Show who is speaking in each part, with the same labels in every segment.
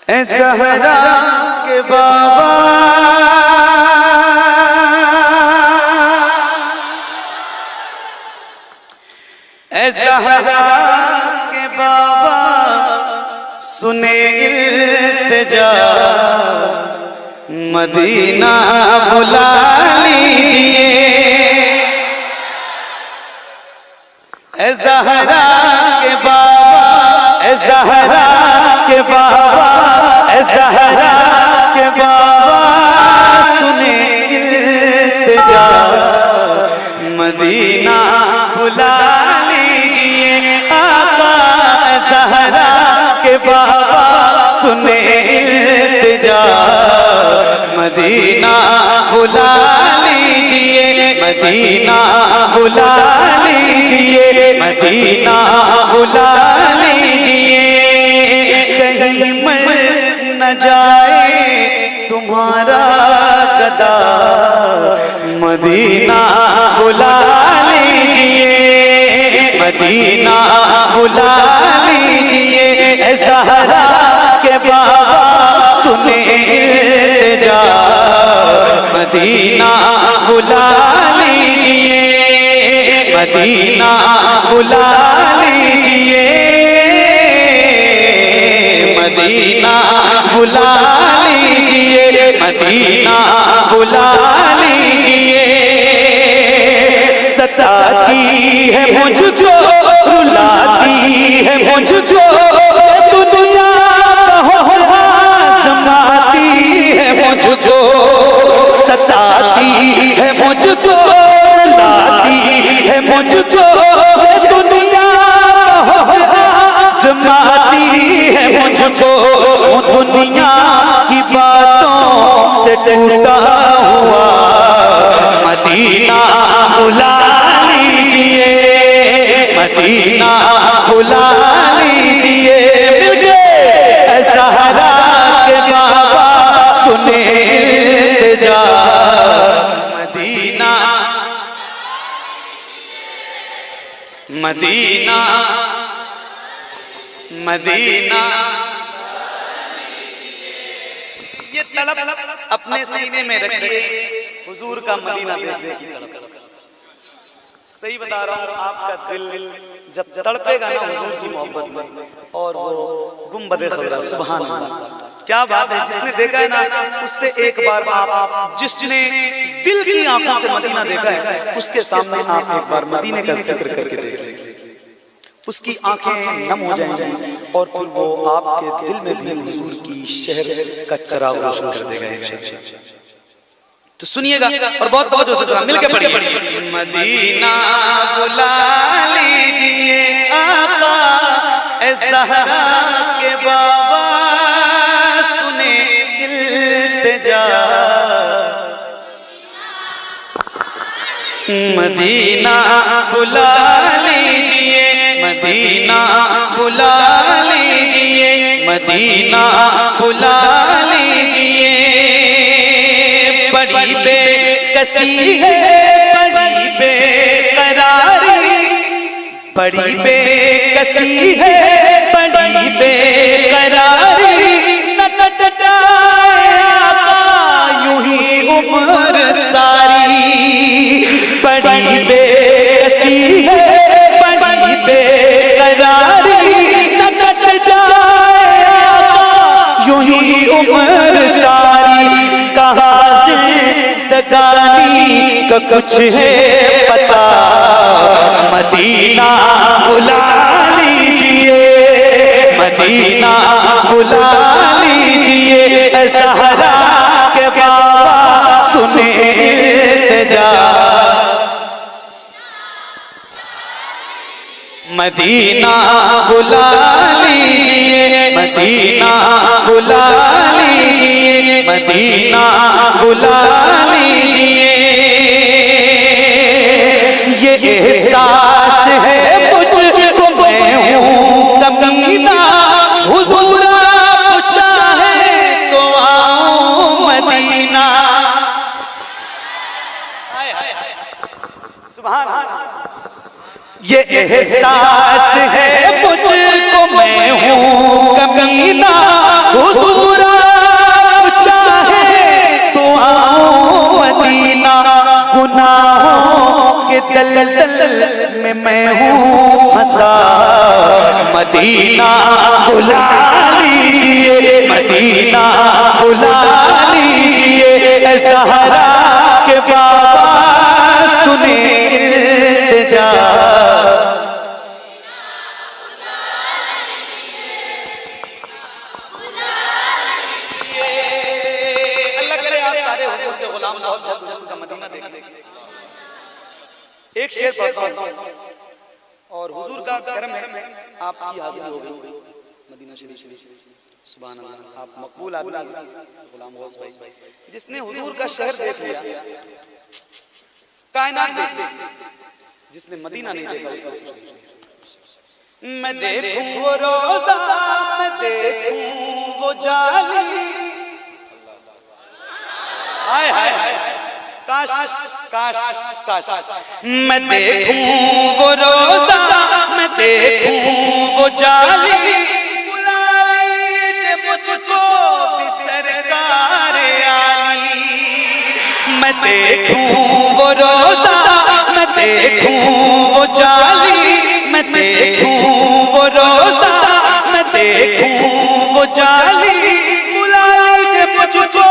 Speaker 1: ए ज़हरा के बाबा, ए ज़हरा के बाबा, सुने इल्तिजा, मदीना बुला लीजिए। ए ज़हरा के बाबा, ए ज़हरा के बाबा, ए ज़हरा के बाबा, सुने इल्तिजा, मदीना बुला लीजिए। आका ए ज़हरा के बाबा, सुने इल्तिजा, मदीना बुला लीजिए, मदीना बुला लीजिए, मदीना बुला लीजिए। कहीं मर न जाए तुम्हारा गदा, मदीना बुला लीजिए, मदीना बुला लीजिए। ए ज़हरा के बाबा, सुने इल्तिजा, मदीना बुला लीजिए, मदीना बुला लीजिए, मदीना बुला लीजिए, मदीना बुला लीजिए। सताती है मुझको, रुलाती है मुझको दुनिया, आज़माती है मुझको, सताती है मुझको, रुलाती है मुझको दुनिया, आज़माती है मुझको। दुनिया की बातों से टूटा हुआ, मदीना बुला लीजिए, मदीना बुला लीजिए। मिल गए ज़हरा के बाबा, सुने इल्तिजा, मदीना, मदीना, मदीना। ये तलब अपने सीने में रखिए, हुजूर का मदीना देखने की तलब। सही बता रहा हूँ, आपका दिल जब तड़पेगा ना हुजूर की मोहब्बत में, और वो गुंबद खज़रा, सुभान अल्लाह, क्या बात है। जिसने देखा है ना, उससे एक बार आप, जिसने दिल की आंखों से मदीना देखा है, उसके सामने आप एक बार मदीने का जिक्र करके देख लीजिए, उसकी आंखें नम हो जाएंगी, और फिर वो आपके दिल में भी हुजूर की शहर का चिराग रोशन कर देगा। तो सुनिएगा और बहुत तवज्जो से मिलके पढ़िए। मदीना बुला लीजिए, आका ए ज़हरा के बाबा, सुने इल्तिजा, मदीना बुला लीजिए, मदीना बुला लीजिए, मदीना बुला लीजिए। बड़ी बेकसी है, बड़ी बेकरारी, बड़ी बेकसी है, बड़ी बेकरारी, न कट जाए आका यूं ही उम्र सारी। बड़ी बेकसी है, बड़ी बेकरारी, न कट जाए आका यूं ही उम्र सारी। कहाँ जिंदगानी का कुछ है पता, मदीना बुला लीजिए, मदीना बुला लीजिए। ज़हरा के बाबा, सुने इल्तिजा, मदीना बुला लीजिए, मदीना बुला लीजिए, मदीना बुला लीजिए। ये एहसास है मुझको, मैं हूँ कमीना, हुजूर आप चाहे तो आओ मदीना। सुभान अल्लाह। ये एहसास है मुझको, मैं हूँ कमीना, हुजूर दलदल में मैं हूँ फंसा, मदीना बुला लीजिए, मदीना बुला लीजिए, सहारा के बाबा सुने इल्तिजा। अल्लाह करे आप सारे हुजूर के गुलाम बहुत जल्द मदीना देखें। एक शेर पढ़ता हूं और हुजूर का करम है आपकी हाजिरी हो गई मदीना शरीफ। सुभान अल्लाह, आप मकबूल आदमी गुलाम गौस भाई, जिसने हुजूर का शहर देख लिया, कायनात देख ली, जिसने मदीना नहीं देखा उसने। मैं देखूं वो रोजा, मैं देखूं वो जाली, हाय हाय काश काश काश, मैं देखूं वो रोजा, मैं देखूं वो जाली, बुला लीजिए मुझको भी सरकार आली। मैं देखूं वो रोजा, मैं देखूं वो जाली, मैं देखूं वो रोजा, मैं देखूं वो जाली, बुला लीजिए मुझको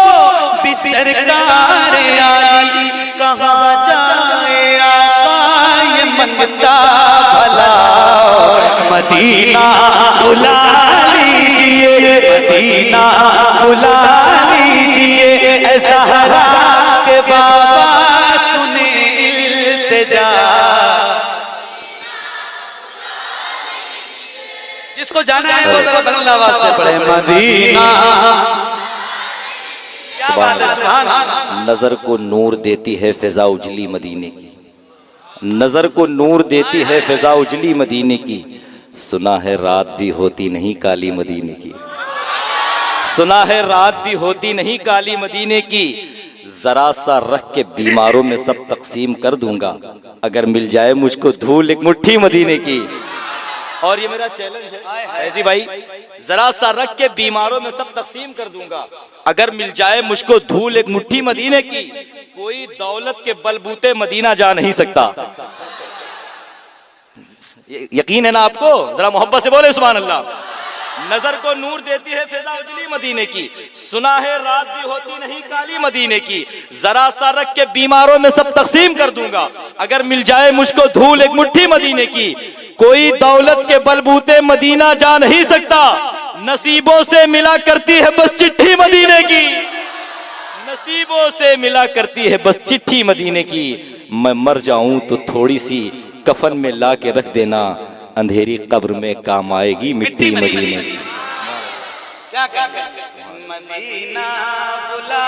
Speaker 1: भी सरकार आली। कहाँ जाए आका ये मनता भला, मदीना बुला लीजिए, मदीना बुला लीजिए, सहारा के बाबा सुने इल्तिजा। जिसको जाना है वो जरा बुलंद आवाज से पढ़े, मदीना। क्या बात है, सुभान अल्लाह।
Speaker 2: नजर को नूर देती है फिजा उजली मदीने की, नजर को नूर देती है फिजा उजली मदीने की, सुना है रात भी होती नहीं काली मदीने की, सुना है रात भी होती नहीं काली मदीने की, जरा सा रख के बीमारों में सब तकसीम कर दूंगा, अगर मिल जाए मुझको धूल एक मुट्ठी मदीने की। और ये मेरा चैलेंज है ऐसी भाई, जरा सा रख के बीमारों में सब तकसीम कर दूंगा, अगर मिल जाए मुझको धूल एक मुट्ठी मदीने की, कोई दौलत के बलबूते मदीना जा नहीं सकता। यकीन है ना आपको? जरा मोहब्बत से बोले सुभान अल्लाह। नजर को नूर देती है फिजा उजली मदीने की, सुना है रात भी होती नहीं काली मदीने की, जरा सा रख के बीमारों में सब तकसीम कर दूंगा, अगर मिल जाए मुझको धूल एक मुट्ठी मदीने की, कोई दौलत के बलबूते मदीना जा नहीं सकता, नसीबों से मिला करती है बस चिट्ठी मदीने की, नसीबों से मिला करती है बस चिट्ठी मदीने की, मैं मर जाऊं तो थोड़ी सी कफन में ला के रख देना, अंधेरी कब्र में काम आएगी मिट्टी मदीने की।
Speaker 1: क्या क्या मदीना बुला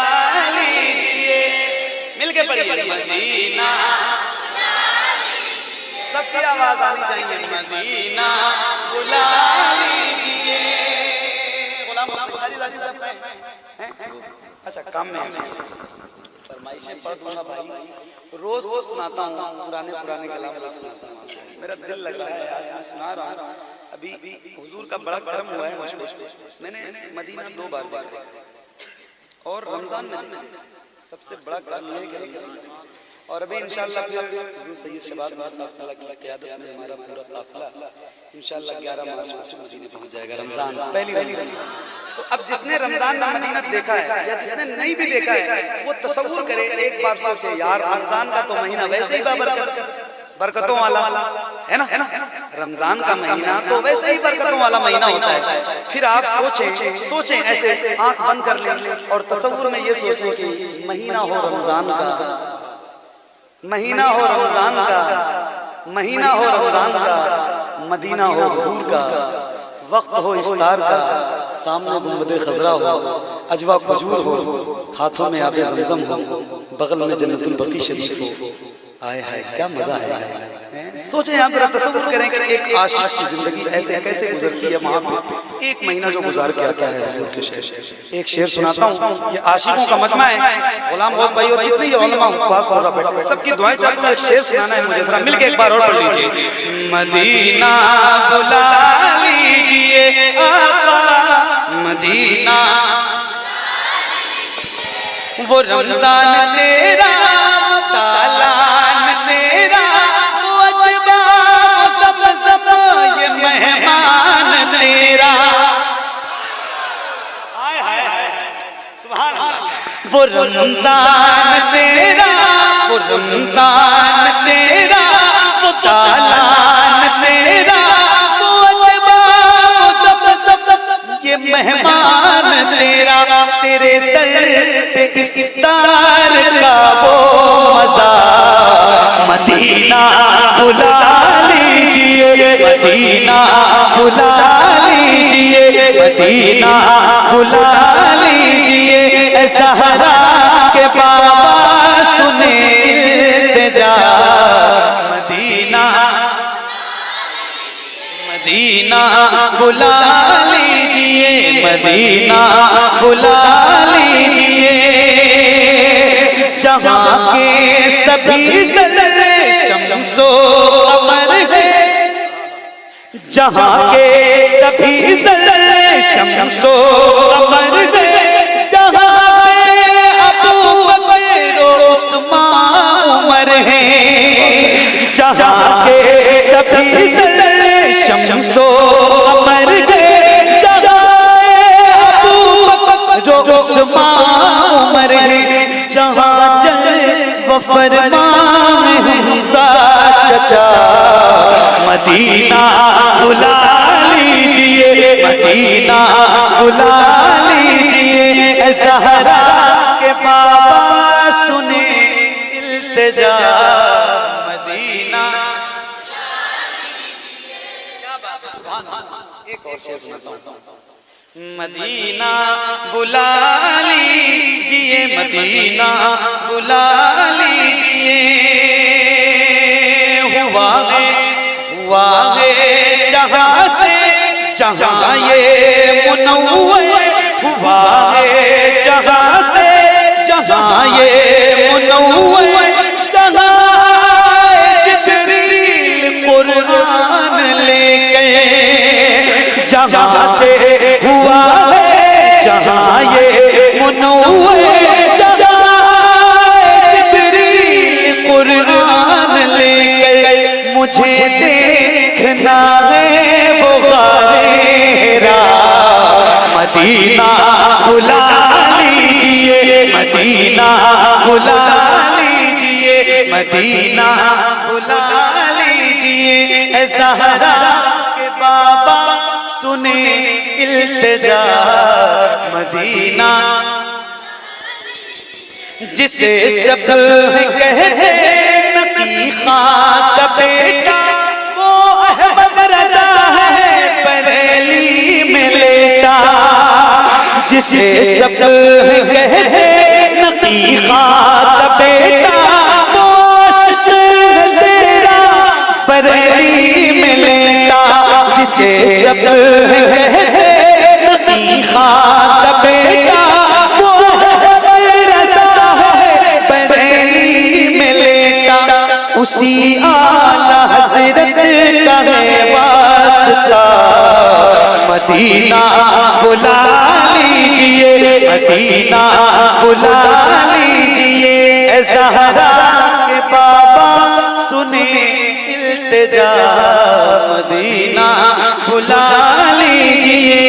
Speaker 1: लीजिए, मिलके पढ़िए, मदीना सबकी आवाज आनी चाहिए, मदीना बुला लीजिए। गुलाम अच्छा काम में फरमाइशें पढ़ दूंगा भाई, रोज तो सुनाता हूँ, पुराने पुराने कलाम सुनाता हूँ, मेरा दिल लग रहा है आज मैं सुना रहा हूँ। अभी हुजूर का बड़ा करम हुआ है मुझको, मैंने मदीना 2 बार देखा और रमजान में सबसे बड़ा करम ये है कि, और अभी इंशाअल्लाह फिर सैयद शबाब साहब की क़यादत में हमारा पूरा काफिला इंशाअल्लाह 11 मार्च को मदीने पहुंच जाएगा, रमजान पहली। तो अब जिसने रमजान में मदीना देखा है या जिसने नहीं भी देखा है वो तसव्वुर करे, एक बार सोचे यार रमजान का तो महीना वैसे ही बरकतों वाला है ना, रमजान का महीना तो वैसे ही बरकतों वाला महीना होता है। फिर आप सोचें ऐसे आंख बंद कर लें और तसव्वुर में ये सोचें कि महीना हो रमजान का, महीना हो रमजान का, महीना हो रमजान का, मदीना हो हुजूर का, वक्त हो इफ्तार का, सामने गुंबद खजरा हो, अजवा खजूर हो, हाथों में आबे ज़मज़म हो, बगल में जन्नतुल बकी शरीफ हो। आए हाय क्या मजा है। सोचें आप जरा तसव्वुर करें कि एक आशिक की जिंदगी ऐसे कैसे गुजरती है, वहां पे एक महीना जो गुजार के आता है हुजूर के शहर। एक शेर सुनाता हूँ, ये आशिकों का मजमा है, गुलाम गौस भाई और जितने ये उलमा हुफ़ाज़ वगैरह बैठे सबकी दुआएं चाहता हूँ। एक शेर सुनाना है मुझे, जरा मिलके एक बार और पढ़ लीजिए, मदीना बुला लीजिए आका, मदीना वो रमजान तेरा, तालान तेरा, तेरा, हाय हाय हाय सुभान अल्लाह। वो रमजान तेरा, वो रमजान तेरा, वो दालान तेरा, वो अजबा, वो सब ये मेहमान तेरा, तेरे दर पे इफ्तार का वो मजा, मदीना बुला लीजिए, मदीना बुला लीजिए, मदीना बुला लीजिए, ज़हरा के बाबा सुने इल्तिजा, मदीना मदीना बुला लीजिए, मदीना बुला लीजिए, जहाँ के सभी ज़र्रे शम्सो कमर है, जहाँ के सभी ज़र्रे शम्सो कमर है, जहाँ पे अबू बकर उस्मान उमर है, जहाँ के सभी ज़र्रे शम्सो कमर है, जहाँ अबू बकर उस्मान उमर है, जहाँ जल फरमान हमसा चचा, मदीना बुला लीजिए, मदीना बुला लीजिए, ज़हरा के बाबा सुने इल्तिजा, मदीना। क्या बात है, सुभान अल्लाह। एक और शेर सुनाता हूं। मदीना बुला लीजिए, मदीना बुला लीजिए, हुआ है जहाँ से जहाँ ये मुनव्वर, हुआ है जहाँ से जहाँ ये मुनव्वर, जहाँ जिब्रील कुरान लेके, जहाँ से हुआ है जहाँ ये मुनव्वर, जहाँ जिब्रील कुरान लेके, मुझे देखना है वो गारेरा, मदीना बुला लीजिए, मदीना बुला लीजिए, मदीना बुला लीजिए, ज़हरा के बाबा सुने इल्तिजा, मदीना। जिसे सब कहते नकी खां का बेटा, वो अहमद रज़ा है बरेली में लेटा, जिसे सब कहते नकी खां का बेटा, वो अश्क तेरा बरेली में लेटा, जिसे सब कहते नकी खां का बेटा, वो रज़ा है बरेली में लेटा, उसी आला हज़रत का है वास्ता, मदीना बुला लीजिए, मदीना बुला लीजिए, ज़हरा के बाबा सुने इल्तिजा, मदीना बुला लीजिए,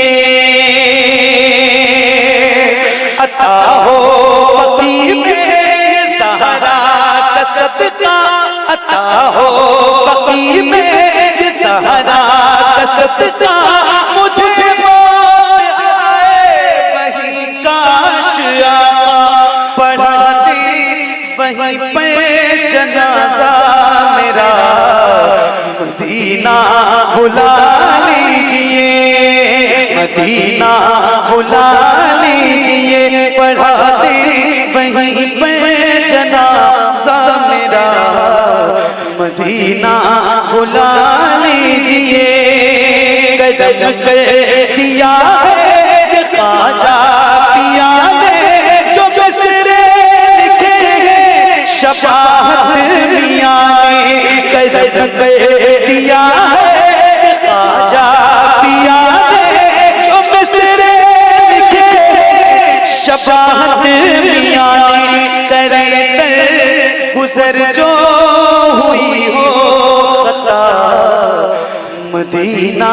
Speaker 1: अता हो बकी में ज़हरा का सदका, अता हो बकी में ज़हरा का सदका, मुझे मौत आए वही काश आका पढ़ा दे वहीं पे जनाजा मेरा, मदीना बुला लीजिए, मदीना बुला लीजिए, पढ़ा दे वहीं पे जनाजा मेरा, मदीना बुला लीजिए, कदम कर दिया है ख्वाजा पिया ने, जो मिसरे लिखे हैं शफाअत मियां ने, कदम कर दिया है ख्वाजा पिया ने, जो मिसरे लिखे हैं शफाअत मियां ने, करे कर गुजर जो हुई हो खता, मदीना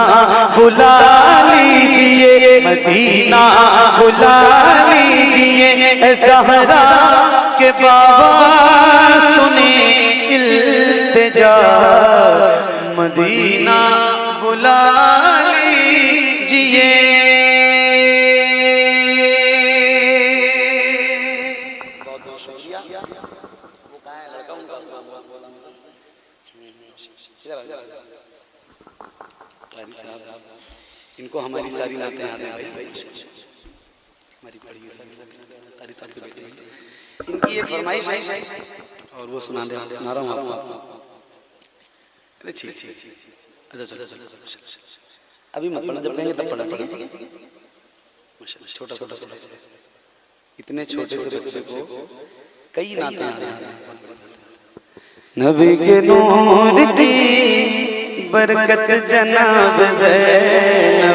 Speaker 1: बुला लीजिए, मदीना बुला लीजिए, ज़हरा के बाबा सुने इल्तिजा, मदीना बुला लीजिए। बहुत बहुत शुक्रिया। वो कहाँ है लड़का उनका? इनको हमारी सारी नातें याद हैं भाई, हमारी पढ़ी हुई सारी साल के बेटे। इनकी एक फरमाइश है और वो सुना रहा हूँ आपको। अरे ठीक ठीक, अच्छा चलो अभी मत पढ़ना, जब पढ़ेंगे तब पढ़ना, ठीक है? छोटा सा बच्चा, इतने छोटे से बच्चे को कई नाते याद हैं। नबी के नूर की बरकत जनाब ज़ैनब